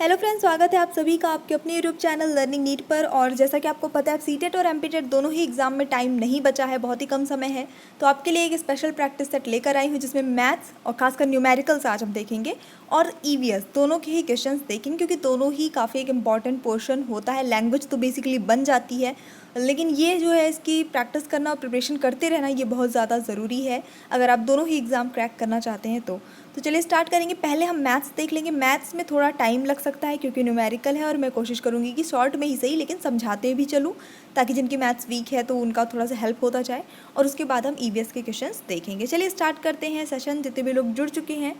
Hello friends, स्वागत है आप सभी का आपके अपने यूट्यूब चैनल लर्निंग नीट पर। और जैसा कि आपको पता है, सीटेट और एमपीटेट दोनों ही एग्जाम में टाइम नहीं बचा है, बहुत ही कम समय है। तो आपके लिए एक स्पेशल प्रैक्टिस सेट लेकर आई हूँ जिसमें मैथ्स और खासकर न्यूमेरिकल्स आज हम देखेंगे और ईवीएस दोनों के ही क्वेश्चंस देखेंगे, क्योंकि दोनों ही काफ़ी एक इंपॉर्टेंट पोर्शन होता है। लैंग्वेज तो बेसिकली बन जाती है, लेकिन ये जो है इसकी प्रैक्टिस करना और प्रिपरेशन करते रहना ये बहुत ज़्यादा ज़रूरी है अगर आप दोनों ही एग्ज़ाम क्रैक करना चाहते हैं तो चलिए स्टार्ट करेंगे। पहले हम मैथ्स देख लेंगे। मैथ्स में थोड़ा टाइम लग सकता है क्योंकि न्यूमेरिकल है, और मैं कोशिश करूँगी कि शॉर्ट में ही सही लेकिन समझाते भी चलूँ, ताकि जिनकी मैथ्स वीक है तो उनका थोड़ा सा हेल्प होता जाए। और उसके बाद हम ईवीएस के क्वेश्चंस देखेंगे। चलिए स्टार्ट करते हैं सेशन। जितने भी लोग जुड़ चुके हैं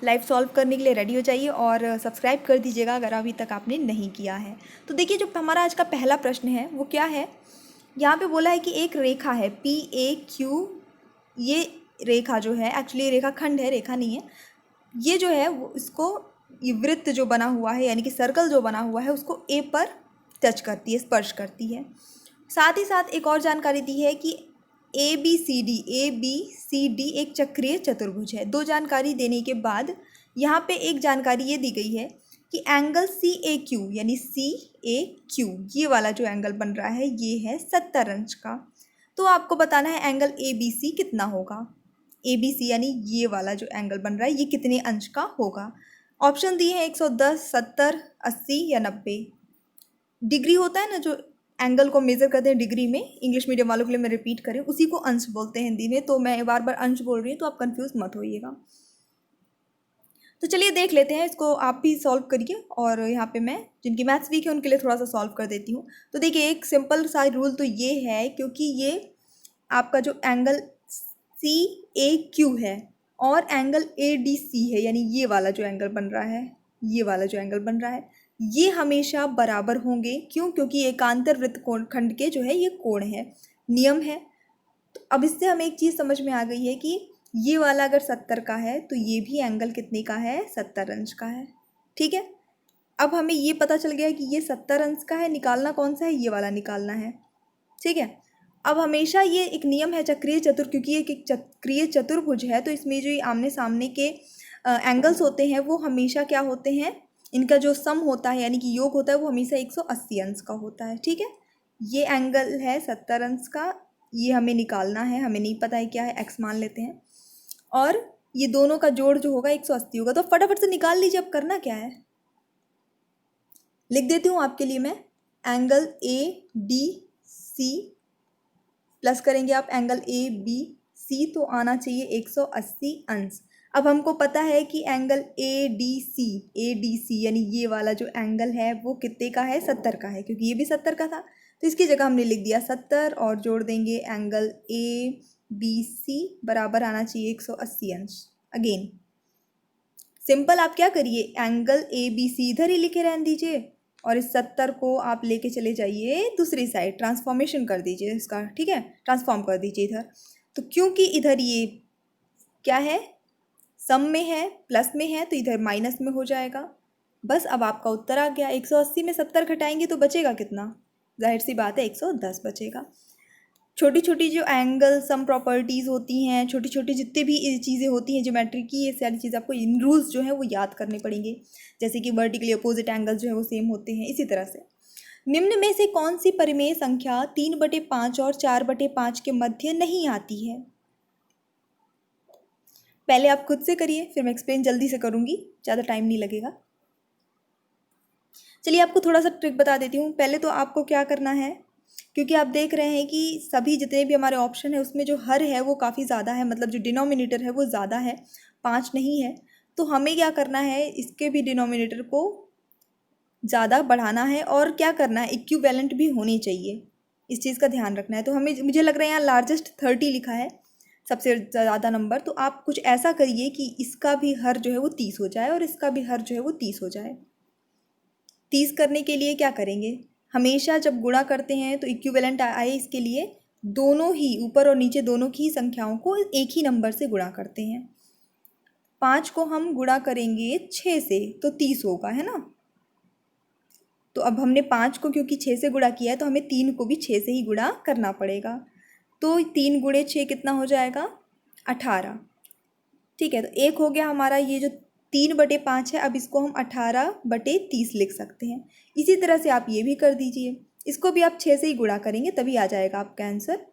लाइव सॉल्व करने के लिए रेडी हो जाइए और सब्सक्राइब कर दीजिएगा अगर अभी तक आपने नहीं किया है। तो देखिए, जो हमारा आज का पहला प्रश्न है वो क्या है। यहाँ पे बोला है कि एक रेखा है PAQ। ये रेखा जो है, एक्चुअली रेखा खंड है, रेखा नहीं है। ये जो है वो इसको, ये वृत्त जो बना हुआ है यानी कि सर्कल जो बना हुआ है उसको ए पर टच करती है, स्पर्श करती है। साथ ही साथ एक और जानकारी दी है कि ABCD एक चक्रीय चतुर्भुज है। दो जानकारी देने के बाद यहाँ पे एक जानकारी ये दी गई है कि एंगल CAQ यानी CAQ ये वाला जो एंगल बन रहा है ये है 70 अंश का। तो आपको बताना है एंगल ABC कितना होगा। ABC यानी ये वाला जो एंगल बन रहा है ये कितने अंश का होगा। ऑप्शन दिए हैं 110, 70, 80 या 90। डिग्री होता है ना, जो एंगल को मेज़र करते हैं डिग्री में, इंग्लिश मीडियम वालों के लिए मैं रिपीट करें, उसी को अंश बोलते हैं हिंदी में। तो मैं बार बार अंश बोल रही हूँ तो आप कंफ्यूज मत होइएगा। तो चलिए देख लेते हैं इसको, आप भी सॉल्व करिए और यहाँ पे मैं जिनकी मैथ्स वीक है उनके लिए थोड़ा सा सॉल्व कर देती हूँ। तो देखिए, एक सिंपल सा रूल तो ये है, क्योंकि ये आपका जो एंगल CAQ है और एंगल ADC है, यानी ये वाला जो एंगल बन रहा है, ये वाला जो एंगल बन रहा है, ये हमेशा बराबर होंगे। क्यों? क्योंकि एकांतर वृत्त कोण खंड के जो है ये कोण है, नियम है। तो अब इससे हमें एक चीज़ समझ में आ गई है कि ये वाला अगर 70 का है तो ये भी एंगल कितने का है, 70 अंश का है। ठीक है, अब हमें ये पता चल गया कि ये 70 अंश का है। निकालना कौन सा है, ये वाला निकालना है। ठीक है, अब हमेशा ये एक नियम है चक्रीय चतुर, क्योंकि ये एक चक्रीय चतुर्भुज है तो इसमें जो ये आमने सामने के एंगल्स होते हैं वो हमेशा क्या होते हैं, इनका जो सम होता है यानी कि योग होता है वो हमेशा 180 अंश का होता है। ठीक है, ये एंगल है 70 अंश का, ये हमें निकालना है, हमें नहीं पता है क्या है, एक्स मान लेते हैं। और ये दोनों का जोड़ जो होगा 180 होगा। तो फटाफट से निकाल लीजिए। अब करना क्या है, लिख देती हूँ आपके लिए मैं। एंगल ADC प्लस करेंगे आप एंगल ABC, तो आना चाहिए 180 अंश। अब हमको पता है कि एंगल ADC यानी ये वाला जो एंगल है वो कितने का है, 70 का है, क्योंकि ये भी 70 का था। तो इसकी जगह हमने लिख दिया 70 और जोड़ देंगे एंगल ABC बराबर आना चाहिए 180 अंश। अगेन सिंपल, आप क्या करिए, एंगल ABC इधर ही लिखे रहने दीजिए और इस 70 को आप लेके चले जाइए दूसरी साइड, ट्रांसफॉर्मेशन कर दीजिए इसका। ठीक है, ट्रांसफॉर्म कर दीजिए इधर। तो क्योंकि इधर ये क्या है, सम में है, प्लस में है, तो इधर माइनस में हो जाएगा। बस अब आपका उत्तर आ गया। 180 में 70 घटाएंगे तो बचेगा कितना, जाहिर सी बात है 110 बचेगा। छोटी छोटी जो एंगल सम प्रॉपर्टीज़ होती हैं, छोटी छोटी जितनी भी चीज़ें होती हैं ज्योमेट्री की, ये सारी चीज़ें आपको इन रूल्स जो है वो याद करने पड़ेंगे। जैसे कि वर्टिकली अपोजिट एंगल जो है वो सेम होते हैं, इसी तरह से। निम्न में से कौन सी परिमेय संख्या 3/5 और 4/5 के मध्य नहीं आती है। पहले आप खुद से करिए, फिर मैं एक्सप्लेन जल्दी से करूँगी, ज़्यादा टाइम नहीं लगेगा। चलिए आपको थोड़ा सा ट्रिक बता देती हूँ। पहले तो आपको क्या करना है, क्योंकि आप देख रहे हैं कि सभी जितने भी हमारे ऑप्शन है उसमें जो हर है वो काफ़ी ज़्यादा है, मतलब जो डिनोमिनेटर है वो ज़्यादा है, 5 नहीं है। तो हमें क्या करना है, इसके भी डिनोमिनेटर को ज़्यादा बढ़ाना है और क्या करना है, इक्विवेलेंट भी होनी चाहिए, इस चीज़ का ध्यान रखना है। तो हमें, मुझे लग रहा है यहाँ लार्जेस्ट 30 लिखा है, सबसे ज़्यादा नंबर। तो आप कुछ ऐसा करिए कि इसका भी हर जो है वो 30 हो जाए और इसका भी हर जो है वो 30 हो जाए। 30 करने के लिए क्या करेंगे, हमेशा जब गुणा करते हैं तो इक्विवेलेंट आए, इसके लिए दोनों ही, ऊपर और नीचे दोनों की संख्याओं को एक ही नंबर से गुणा करते हैं। 5 को हम गुणा करेंगे 6 से तो 30 होगा, है ना। तो अब हमने 5 को क्योंकि 6 से गुणा किया है तो हमें 3 को भी 6 से ही गुणा करना पड़ेगा। तो 3 गुणे 6 कितना हो जाएगा, 18। ठीक है, तो एक हो गया हमारा ये जो 3/5 है, अब इसको हम 18/30 लिख सकते हैं। इसी तरह से आप ये भी कर दीजिए, इसको भी आप 6 से ही गुणा करेंगे तभी आ जाएगा आपका आंसर।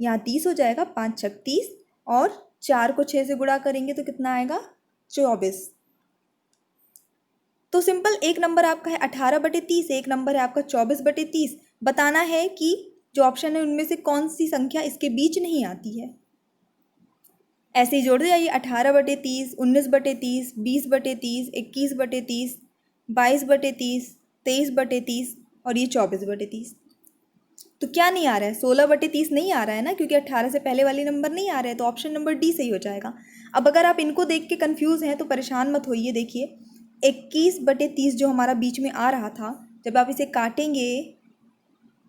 यहाँ 30 हो जाएगा, 5 छक 30, और 4 को 6 से गुणा करेंगे तो कितना आएगा, 24। तो सिंपल, एक नंबर आपका है 18/30, एक नंबर है आपका 24/30। बताना है कि जो ऑप्शन है उनमें से कौन सी संख्या इसके बीच नहीं आती है। ऐसे ही जोड़ दे जाइए, 18/30, 19/30, 20/30, 21/30, 22/30, 23/30 और ये 24/30। तो क्या नहीं आ रहा है, 16/30 नहीं आ रहा है ना, क्योंकि 18 से पहले वाले नंबर नहीं आ रहे हैं, तो ऑप्शन नंबर डी सही हो जाएगा। अब अगर आप इनको देख के कंफ्यूज हैं तो परेशान मत होइए। देखिए 21/30 जो हमारा बीच में आ रहा था, जब आप इसे काटेंगे,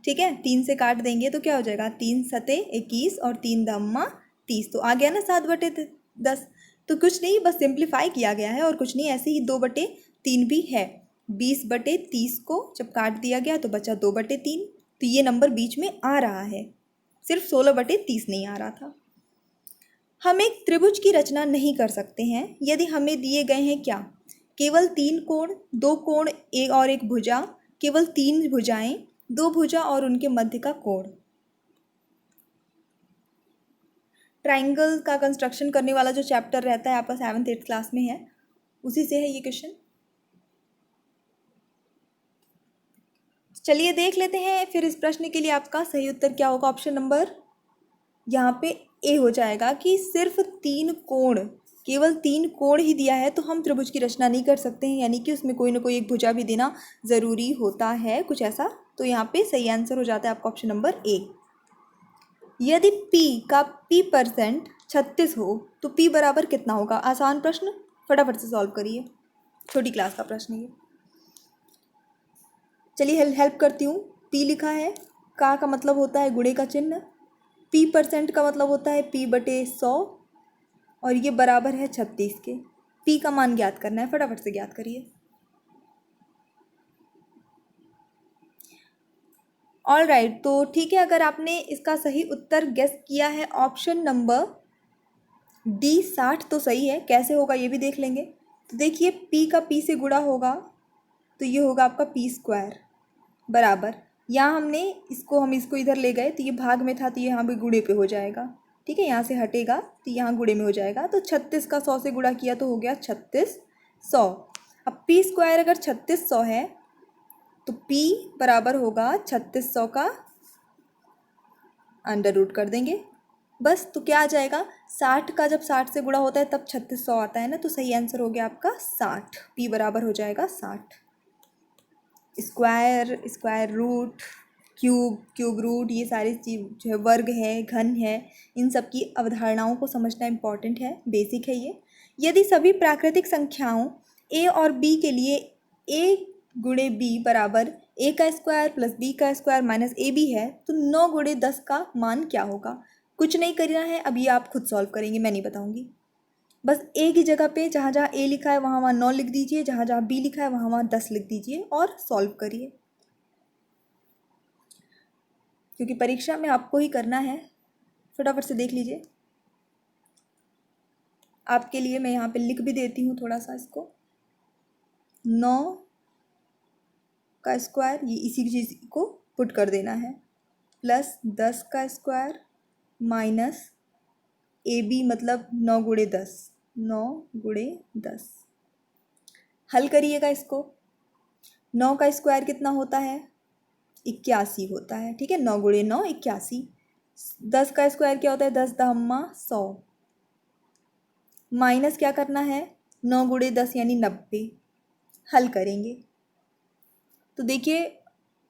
ठीक है, 3 से काट देंगे तो क्या हो जाएगा, 3 सते 21 और 3 दम्मा 30, तो आ गया ना 7/10। तो कुछ नहीं, बस सिंप्लीफाई किया गया है और कुछ नहीं, ऐसे ही 2/3 भी है। 20/30 को जब काट दिया गया तो बचा 2/3, तो ये नंबर बीच में आ रहा है, सिर्फ 16/30 नहीं आ रहा था। हम एक त्रिभुज की रचना नहीं कर सकते हैं यदि हमें दिए गए हैं क्या, केवल 3 कोण, 2 कोण और एक भुजा, केवल 3 भुजाएं, 2 भुजा और उनके मध्य का कोण। ट्राइंगल का कंस्ट्रक्शन करने वाला जो चैप्टर रहता है आपका 7th-8th क्लास में है, उसी से है ये क्वेश्चन। चलिए देख लेते हैं फिर इस प्रश्न के लिए आपका सही उत्तर क्या होगा। ऑप्शन नंबर यहाँ पे ए हो जाएगा कि सिर्फ 3 कोण, केवल 3 कोण ही दिया है तो हम त्रिभुज की रचना नहीं कर सकते हैं, यानी कि उसमें कोई ना कोई एक भुजा भी देना ज़रूरी होता है, कुछ ऐसा। तो यहाँ पे सही आंसर हो जाता है आपका ऑप्शन नंबर ए। यदि p का p% 36 हो तो p बराबर कितना होगा। आसान प्रश्न, फटाफट से सॉल्व करिए, छोटी क्लास का प्रश्न ये। चलिए हेल्प करती हूँ। p लिखा है, का मतलब होता है गुणे का चिन्ह, p% का मतलब होता है p/100, और ये बराबर है 36 के। p का मान ज्ञात करना है, फटाफट से ज्ञात करिए। ऑल राइट, तो ठीक है, अगर आपने इसका सही उत्तर गेस किया है ऑप्शन नंबर डी 60 तो सही है। कैसे होगा ये भी देख लेंगे। तो देखिए p का p से गुणा होगा तो ये होगा आपका p² बराबर, यहाँ हमने हम इसको इधर ले गए तो ये भाग में था तो ये यहाँ भी गुणे पे हो जाएगा, ठीक है, यहाँ से हटेगा तो यहाँ गुणे में हो जाएगा। तो 36 का 100 से गुणा किया तो हो गया 3600। अब p² अगर 3600 है तो p बराबर होगा 3600 का अंडर रूट कर देंगे बस। तो क्या आ जाएगा, 60 का जब 60 से गुणा होता है तब 3600 आता है ना, तो सही आंसर हो गया आपका 60। p बराबर हो जाएगा 60। स्क्वायर रूट, क्यूब रूट, ये सारी चीज़ जो है, वर्ग है, घन है, इन सब की अवधारणाओं को समझना इम्पॉर्टेंट है, बेसिक है ये। यदि सभी प्राकृतिक संख्याओं a और b के लिए a गुणे b बराबर a का स्क्वायर प्लस b का स्क्वायर माइनस ab है तो 9 गुणे 10 का मान क्या होगा। कुछ नहीं करना है, अब ये आप खुद सॉल्व करेंगे, मैं नहीं बताऊंगी। बस ए की जगह पे जहाँ जहाँ ए लिखा है वहाँ वहाँ 9 लिख दीजिए, जहाँ जहाँ बी लिखा है वहाँ वहाँ 10 लिख दीजिए और सॉल्व करिए, क्योंकि परीक्षा में आपको ही करना है। फटाफट से देख लीजिए, आपके लिए मैं यहाँ पे लिख भी देती हूँ थोड़ा सा इसको। 9 का स्क्वायर, ये इसी चीज़ को पुट कर देना है, प्लस 10 का स्क्वायर माइनस ए बी मतलब 9 गुणे 10, 9 गुणे 10। हल करिएगा इसको। 9 का स्क्वायर कितना होता है, 81 होता है, ठीक है, 9 गुणे 9 81। 10 का स्क्वायर क्या होता है, 10 दहम्मा 100, माइनस क्या करना है, 9 गुणे 10 यानी 90। हल करेंगे तो देखिए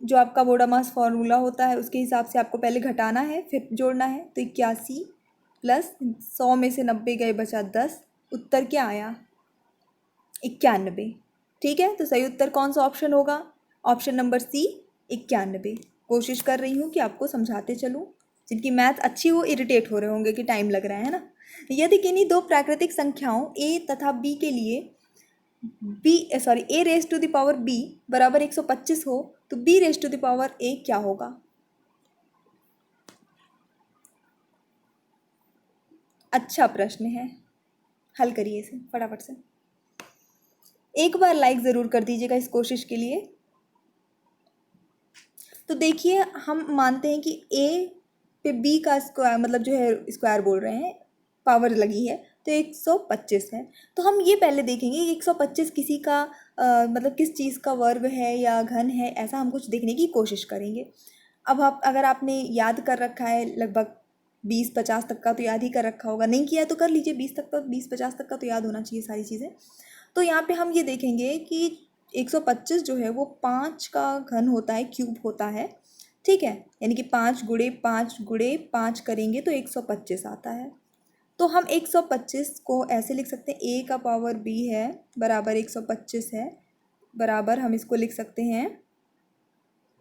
जो आपका बोडामास फॉर्मूला होता है उसके हिसाब से आपको पहले घटाना है फिर जोड़ना है। तो 81 प्लस 100 में से 90 गए, बचा 10, उत्तर क्या आया, 91। ठीक है, तो सही उत्तर कौन सा ऑप्शन होगा, ऑप्शन नंबर सी, 91। कोशिश कर रही हूँ कि आपको समझाते चलूँ, जिनकी मैथ अच्छी हो इरिटेट हो रहे होंगे कि टाइम लग रहा है ना। यदि किन्हीं दो प्राकृतिक संख्याओं a तथा b के लिए a raise to the power b बराबर 125 हो तो b raise to the power a क्या होगा। अच्छा प्रश्न है, हल करिए इसे फटाफट से। एक बार लाइक ज़रूर कर दीजिएगा इस कोशिश के लिए। तो देखिए हम मानते हैं कि ए पे बी का स्क्वायर मतलब जो है स्क्वायर बोल रहे हैं, पावर लगी है तो 125 है। तो हम ये पहले देखेंगे कि 125 किसी का मतलब किस चीज़ का वर्ग है या घन है, ऐसा हम कुछ देखने की कोशिश करेंगे। अब आप अगर आपने याद कर रखा है लगभग 20-50 तक का तो याद ही कर रखा होगा, नहीं किया तो कर लीजिए 20 तक का, 20-50 तक का तो याद होना चाहिए सारी चीज़ें। तो यहाँ पे हम ये देखेंगे कि 125 जो है वो 5 का घन होता है, क्यूब होता है, ठीक है। यानी कि 5 गुणे 5 करेंगे तो 125 आता है। तो हम 125 को ऐसे लिख सकते हैं, a का पावर b है बराबर 125 है, बराबर हम इसको लिख सकते हैं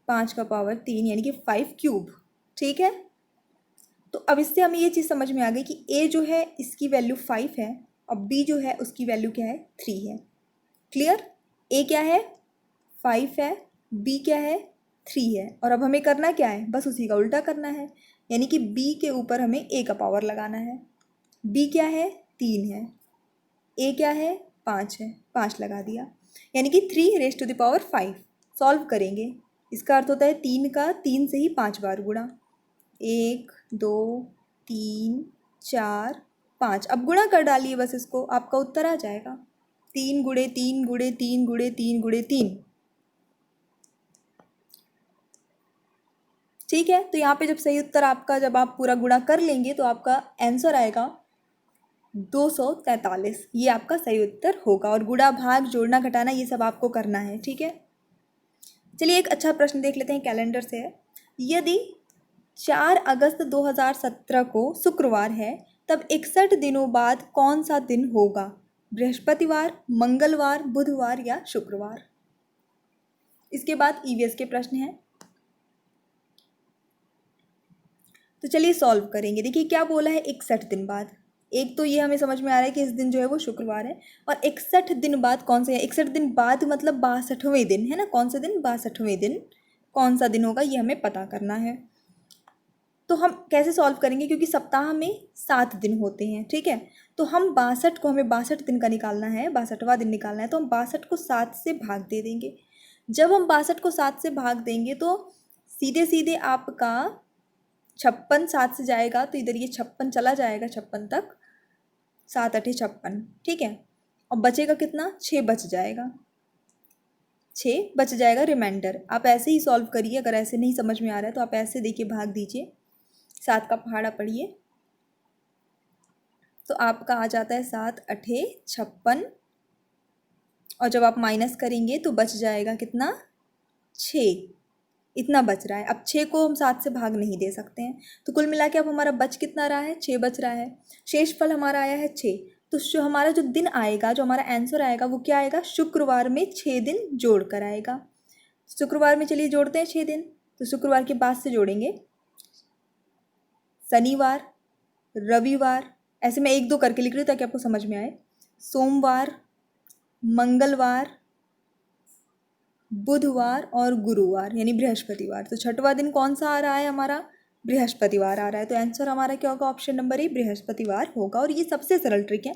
5 का पावर 3 यानी कि 5 क्यूब, ठीक है। तो अब इससे हमें ये चीज़ समझ में आ गई कि a जो है इसकी वैल्यू 5 है और b जो है उसकी वैल्यू क्या है, 3 है। क्लियर, a क्या है 5 है, b क्या है 3 है, और अब हमें करना क्या है, बस उसी का उल्टा करना है। यानी कि b के ऊपर हमें a का पावर लगाना है। b क्या है 3 है, a क्या है 5 है, 5 लगा दिया, यानी कि 3 raised to the power 5। Solve करेंगे, इसका अर्थ होता है 3 का 3 से ही 5 बार गुणा, 1 2 3 4 5। अब गुणा कर डालिए बस इसको, आपका उत्तर आ जाएगा 3 गुणे 3 गुणे 3 गुणे 3 गुणे 3। ठीक है, तो यहाँ पे जब सही उत्तर आपका, जब आप पूरा गुणा कर लेंगे तो आपका आंसर आएगा 243। ये आपका सही उत्तर होगा, और गुणा भाग जोड़ना घटाना ये सब आपको करना है, ठीक है। चलिए एक अच्छा प्रश्न देख लेते हैं, कैलेंडर से है। यदि 4 अगस्त 2017 को शुक्रवार है तब 61 दिनों बाद कौन सा दिन होगा, बृहस्पतिवार, मंगलवार, बुधवार या शुक्रवार। इसके बाद ईवीएस के प्रश्न हैं, तो चलिए सॉल्व करेंगे। देखिए क्या बोला है 61 दिन बाद, एक तो ये हमें समझ में आ रहा है कि इस दिन जो है वो शुक्रवार है, और 61 दिन बाद कौन सा है, 61 दिन बाद मतलब 62वें दिन है ना, कौन सा दिन, 62वें दिन कौन सा दिन होगा ये हमें पता करना है। तो हम कैसे सॉल्व करेंगे, क्योंकि सप्ताह में 7 दिन होते हैं, ठीक है। तो हम 62 को, हमें 62 दिन का निकालना है, 62वां दिन निकालना है, तो हम 62 को 7 से भाग दे देंगे। जब हम 62 को 7 से भाग देंगे तो सीधे सीधे आपका 56 7 से जाएगा तो इधर ये 56 चला जाएगा, 56 तक, 7 8 56, ठीक है। और बचेगा कितना, 6 बच जाएगा, 6 बच जाएगा रिमाइंडर। आप ऐसे ही सॉल्व करिए, अगर ऐसे नहीं समझ में आ रहा है तो आप ऐसे देखिए भाग दीजिए, 7 का पहाड़ा पढ़िए, तो आपका आ जाता है 7 8 56, और जब आप माइनस करेंगे तो बच जाएगा कितना, 6, इतना बच रहा है। अब 6 को हम 7 से भाग नहीं दे सकते हैं, तो कुल मिला के अब हमारा बच कितना रहा है, 6 बच रहा है। शेषफल हमारा आया है 6, तो जो हमारा जो दिन आएगा, जो हमारा आंसर आएगा वो क्या आएगा, शुक्रवार में 6 दिन जोड़ कर आएगा। शुक्रवार में चलिए जोड़ते हैं 6 दिन, तो शुक्रवार के बाद से जोड़ेंगे शनिवार, रविवार, ऐसे मैं 1 2 करके लिख रही हूँ ताकि आपको समझ में आए, सोमवार, मंगलवार, बुधवार और गुरुवार यानी बृहस्पतिवार। तो छठवां दिन कौन सा आ रहा है हमारा, बृहस्पतिवार आ रहा है, तो आंसर हमारा क्या होगा, ऑप्शन नंबर ए बृहस्पतिवार होगा। और ये सबसे सरल ट्रिक है।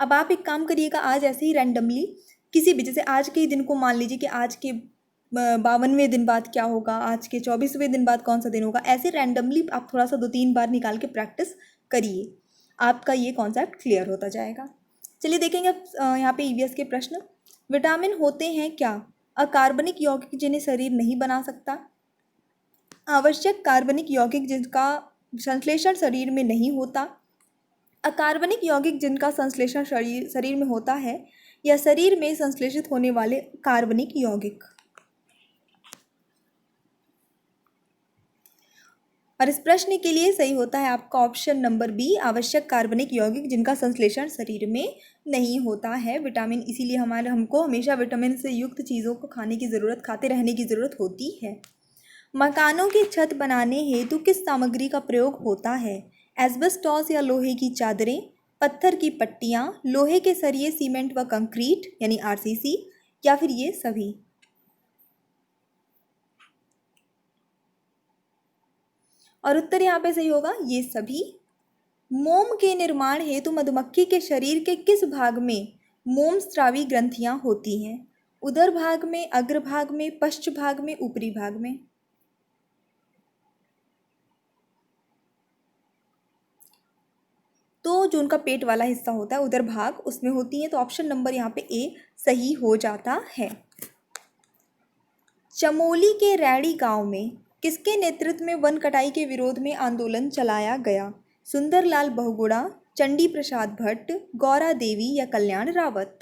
अब आप एक काम करिएगा, आज ऐसे ही रैंडमली किसी भी, जैसे आज के ही दिन को मान लीजिए कि आज के 52वें दिन बाद क्या होगा, आज के 24वें दिन बाद कौन सा दिन होगा, ऐसे रैंडमली आप थोड़ा सा 2-3 बार निकाल के प्रैक्टिस करिए, आपका ये कॉन्सेप्ट क्लियर होता जाएगा। चलिए देखेंगे अब यहाँ पे ईवीएस के प्रश्न। विटामिन होते हैं क्या, अकार्बनिक यौगिक जिन्हें शरीर नहीं बना सकता, आवश्यक कार्बनिक यौगिक जिनका संश्लेषण शरीर में नहीं होता, अकार्बनिक यौगिक जिनका संश्लेषण शरीर में होता है, या शरीर में संश्लेषित होने वाले कार्बनिक यौगिक। और इस प्रश्न के लिए सही होता है आपका ऑप्शन नंबर बी, आवश्यक कार्बनिक यौगिक जिनका संश्लेषण शरीर में नहीं होता है। विटामिन, इसीलिए हमको हमेशा विटामिन से युक्त चीज़ों को खाने की ज़रूरत, खाते रहने की ज़रूरत होती है। मकानों की छत बनाने हेतु किस सामग्री का प्रयोग होता है, एस्बेस्टॉस या लोहे की चादरें, पत्थर की पट्टियाँ, लोहे के सरिये, सीमेंट व कंक्रीट यानी आरसीसी, या फिर ये सभी। और उत्तर यहाँ पे सही होगा ये सभी। मोम के निर्माण हेतु मधुमक्खी के शरीर के किस भाग में मोम स्रावी ग्रंथियां होती हैं? उदर भाग में, अग्र भाग में, पश्च भाग में, ऊपरी भाग में? तो जो उनका पेट वाला हिस्सा होता है उदर भाग, उसमें होती हैं, तो ऑप्शन नंबर यहाँ पे ए सही हो जाता है। चमोली के रैणी गांव में किसके नेतृत्व में वन कटाई के विरोध में आंदोलन चलाया गया? सुंदरलाल बहुगुणा, चंडी प्रसाद भट्ट, गौरा देवी या कल्याण रावत?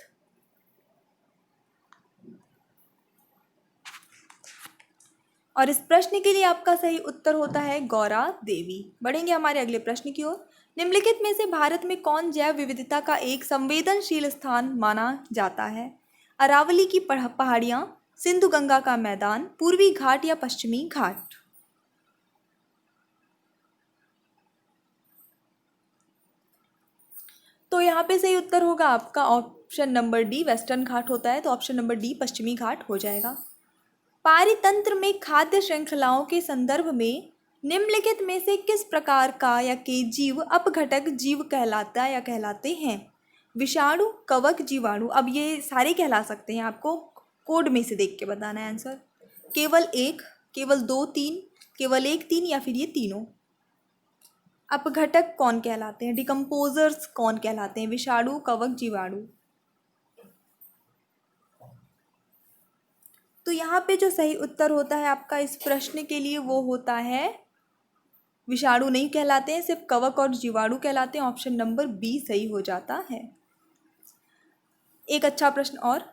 और इस प्रश्न के लिए आपका सही उत्तर होता है गौरा देवी। बढ़ेंगे हमारे अगले प्रश्न की ओर। निम्नलिखित में से भारत में कौन जैव विविधता का एक संवेदनशील स्थान माना जाता है? अरावली की पहाड़ियाँ, सिंधु गंगा का मैदान, पूर्वी घाट या पश्चिमी घाट? तो यहाँ पे सही उत्तर होगा आपका ऑप्शन नंबर डी, वेस्टर्न घाट होता है, तो ऑप्शन नंबर डी पश्चिमी घाट हो जाएगा। पारितंत्र में खाद्य श्रृंखलाओं के संदर्भ में निम्नलिखित में से किस प्रकार का या के जीव अपघटक जीव कहलाता या कहलाते हैं? विषाणु, कवक, जीवाणु। अब ये सारे कहला सकते हैं, आपको कोड में से देख के बताना है आंसर। केवल एक, केवल दो, तीन, केवल एक, तीन या फिर ये तीनों? अपघटक कौन कहलाते हैं? डिकम्पोजर्स कौन कहलाते हैं? विषाणु, कवक, जीवाणु। तो यहाँ पे जो सही उत्तर होता है आपका इस प्रश्न के लिए वो होता है विषाणु नहीं कहलाते हैं, सिर्फ कवक और जीवाणु कहलाते हैं। ऑप्शन नंबर बी सही हो जाता है। एक अच्छा प्रश्न और।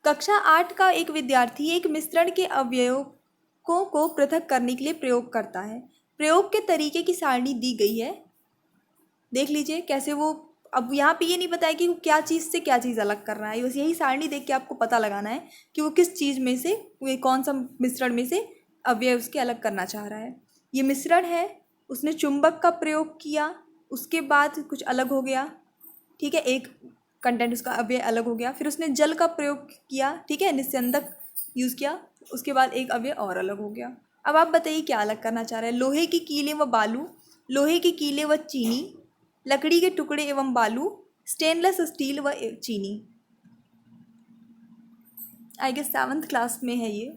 कक्षा 8 का एक विद्यार्थी एक मिश्रण के अवयवों को पृथक करने के लिए प्रयोग करता है। प्रयोग के तरीके की सारणी दी गई है, देख लीजिए कैसे वो। अब यहाँ पे ये नहीं बताया कि वो क्या चीज़ से क्या चीज़ अलग कर रहा है, बस यही सारणी देख के आपको पता लगाना है कि वो किस चीज़ में से, वो कौन सा मिश्रण में से अवयव उसके अलग करना चाह रहा है। ये मिश्रण है, उसने चुंबक का प्रयोग किया, उसके बाद कुछ अलग हो गया, ठीक है, एक कंटेंट उसका अवयव अलग हो गया। फिर उसने जल का प्रयोग किया, ठीक है, निस्यंदक यूज़ किया, उसके बाद एक अवयव और अलग हो गया। अब आप बताइए क्या अलग करना चाह रहे हैं? लोहे की कीलें व बालू, लोहे की कीलें व चीनी, लकड़ी के टुकड़े एवं बालू, स्टेनलेस स्टील व चीनी। आई गेस 7th क्लास में है ये।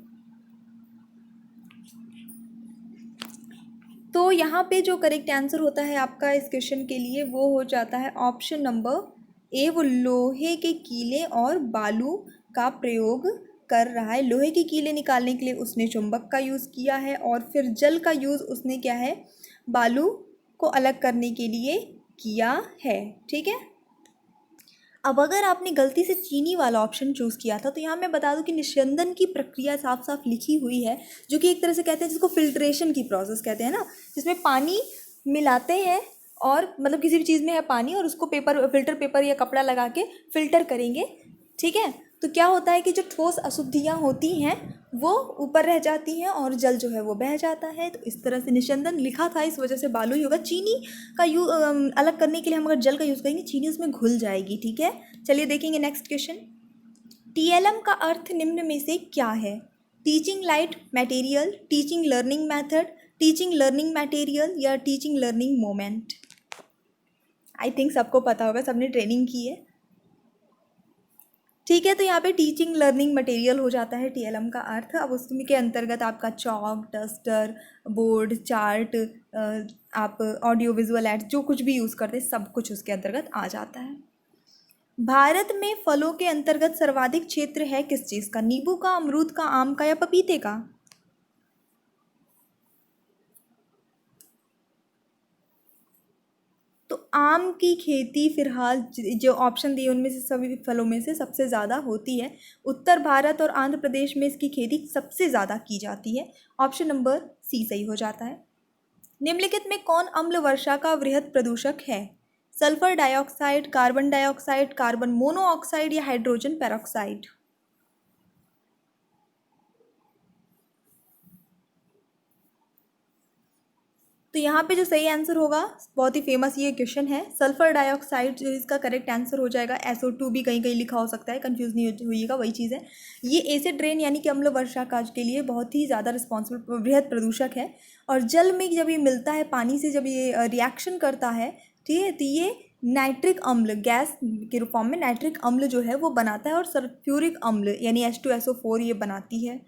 तो यहाँ पे जो करेक्ट आंसर होता है आपका इस क्वेश्चन के लिए वो हो जाता है ऑप्शन नंबर ए। वो लोहे के कीले और बालू का प्रयोग कर रहा है। लोहे की कीले निकालने के लिए उसने चुंबक का यूज़ किया है, और फिर जल का यूज़ उसने क्या है, बालू को अलग करने के लिए किया है, ठीक है। अब अगर आपने गलती से चीनी वाला ऑप्शन चूज़ किया था, तो यहाँ मैं बता दूं कि निस्यंदन की प्रक्रिया साफ साफ लिखी हुई है, जो कि एक तरह से कहते हैं जिसको फिल्ट्रेशन की प्रोसेस कहते हैं ना, जिसमें पानी मिलाते हैं और मतलब किसी भी चीज़ में है पानी, और उसको पेपर, फिल्टर पेपर या कपड़ा लगा के फिल्टर करेंगे, ठीक है। तो क्या होता है कि जो ठोस अशुद्धियाँ होती हैं वो ऊपर रह जाती हैं और जल जो है वो बह जाता है। तो इस तरह से निस्यंदन लिखा था, इस वजह से बालू ही होगा। चीनी का अलग करने के लिए हम अगर जल का यूज़ करेंगे, चीनी उसमें घुल जाएगी, ठीक है। चलिए देखेंगे नेक्स्ट क्वेश्चन। टीएलएम का अर्थ निम्न में से क्या है? Teaching light material, teaching learning method, teaching learning material या teaching learning moment? I think सबको पता होगा, सबने ट्रेनिंग की है, ठीक है। तो यहाँ पे टीचिंग लर्निंग मटेरियल हो जाता है टीएलएम का अर्थ। अब उसमें के अंतर्गत आपका चॉक, डस्टर, बोर्ड, चार्ट, आप ऑडियो विजुअल एड्स जो कुछ भी यूज़ करते हैं सब कुछ उसके अंतर्गत आ जाता है। भारत में फलों के अंतर्गत सर्वाधिक क्षेत्र है किस चीज़ का? नींबू का, अमरूद का, आम का या पपीते का? तो आम की खेती फिलहाल जो ऑप्शन दिए उनमें से सभी फलों में से सबसे ज़्यादा होती है। उत्तर भारत और आंध्र प्रदेश में इसकी खेती सबसे ज़्यादा की जाती है। ऑप्शन नंबर सी सही हो जाता है। निम्नलिखित में कौन अम्ल वर्षा का वृहद प्रदूषक है? Sulphur dioxide, carbon dioxide, carbon monoxide या हाइड्रोजन पेरोक्साइड? तो यहाँ पे जो सही आंसर होगा, बहुत ही फेमस ये क्वेश्चन है, सल्फर डाइऑक्साइड जो इसका करेक्ट आंसर हो जाएगा। SO2 भी कहीं कहीं लिखा हो सकता है, कंफ्यूज नहीं होइएगा, वही चीज़ है। ये एसिड रेन यानी कि अम्ल वर्षा काज के लिए बहुत ही ज़्यादा रिस्पॉन्सिबल वृहद प्रदूषक है। और जल में जब ये मिलता है पानी से, जब ये रिएक्शन करता है, ठीक है, तो ये नाइट्रिक अम्ल, गैस के फॉर्म में नाइट्रिक अम्ल जो है वो बनाता है, और सल्फ्यूरिक अम्ल यानी H2SO4 ये बनाती है,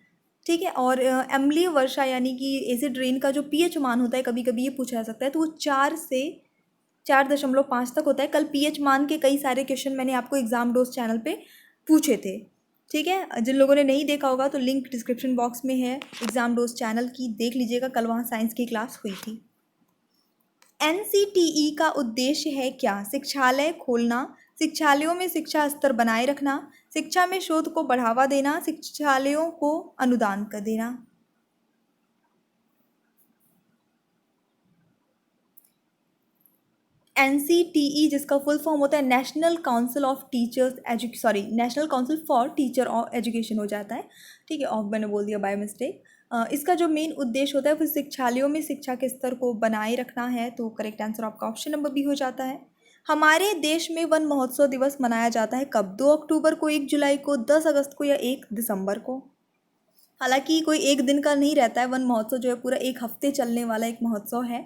ठीक है। और अम्लीय वर्षा यानी कि एसिड रेन का जो पीएच मान होता है, कभी कभी ये पूछा जा सकता है, तो वो 4 से 4.5 तक होता है। कल पीएच मान के कई सारे क्वेश्चन मैंने आपको एग्जाम डोज चैनल पे पूछे थे, ठीक है। जिन लोगों ने नहीं देखा होगा तो लिंक डिस्क्रिप्शन बॉक्स में है एग्जाम डोज चैनल की, देख लीजिएगा, कल वहाँ साइंस की क्लास हुई थी। NCTE का उद्देश्य है क्या? शिक्षालय खोलना, शिक्षालयों में शिक्षा स्तर बनाए रखना, शिक्षा में शोध को बढ़ावा देना, शिक्षालयों को अनुदान कर देना। NCTE जिसका फुल फॉर्म होता है national council of teachers national council for teacher और एजुकेशन हो जाता है, ठीक है। ऑफ मैंने बोल दिया बाय मिस्टेक। इसका जो मेन उद्देश्य होता है वो शिक्षालयों में शिक्षा के स्तर को बनाए रखना है, तो करेक्ट आंसर आपका ऑप्शन नंबर बी हो जाता है। हमारे देश में वन महोत्सव दिवस मनाया जाता है कब? 2 अक्टूबर को, 1 जुलाई को, 10 अगस्त को या 1 दिसंबर को। हालांकि कोई एक दिन का नहीं रहता है, वन महोत्सव जो है पूरा 1 हफ्ते चलने वाला एक महोत्सव है,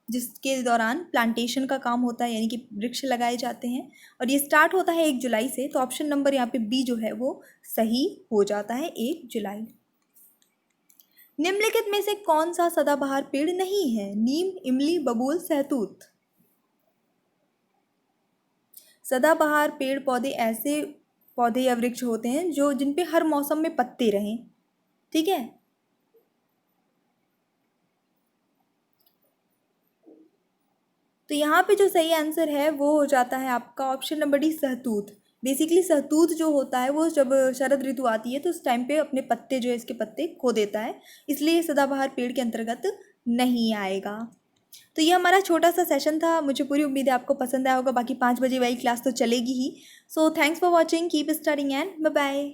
जिसके दौरान प्लांटेशन का काम होता है, यानी कि वृक्ष लगाए जाते हैं, और ये स्टार्ट होता है 1 जुलाई से, तो ऑप्शन नंबर यहाँ पे बी जो है वो सही हो जाता है, 1 जुलाई। निम्नलिखित में से कौन सा सदाबहार पेड़ नहीं है? नीम, इमली, बबूल, सहतूत। सदाबहार पेड़ पौधे ऐसे पौधे या वृक्ष होते हैं जो जिन पे हर मौसम में पत्ते रहें, ठीक है। तो यहाँ पे जो सही आंसर है वो हो जाता है आपका ऑप्शन नंबर डी, सहतूत। बेसिकली सहतूत जो होता है वो जब शरद ऋतु आती है तो उस टाइम पे अपने पत्ते जो है इसके पत्ते खो देता है, इसलिए ये सदाबहार पेड़ के अंतर्गत नहीं आएगा। तो ये हमारा छोटा सा सेशन था, मुझे पूरी उम्मीद है आपको पसंद आया होगा। बाकी 5 बजे वाली क्लास तो चलेगी ही। So thanks for watching, keep studying and bye bye.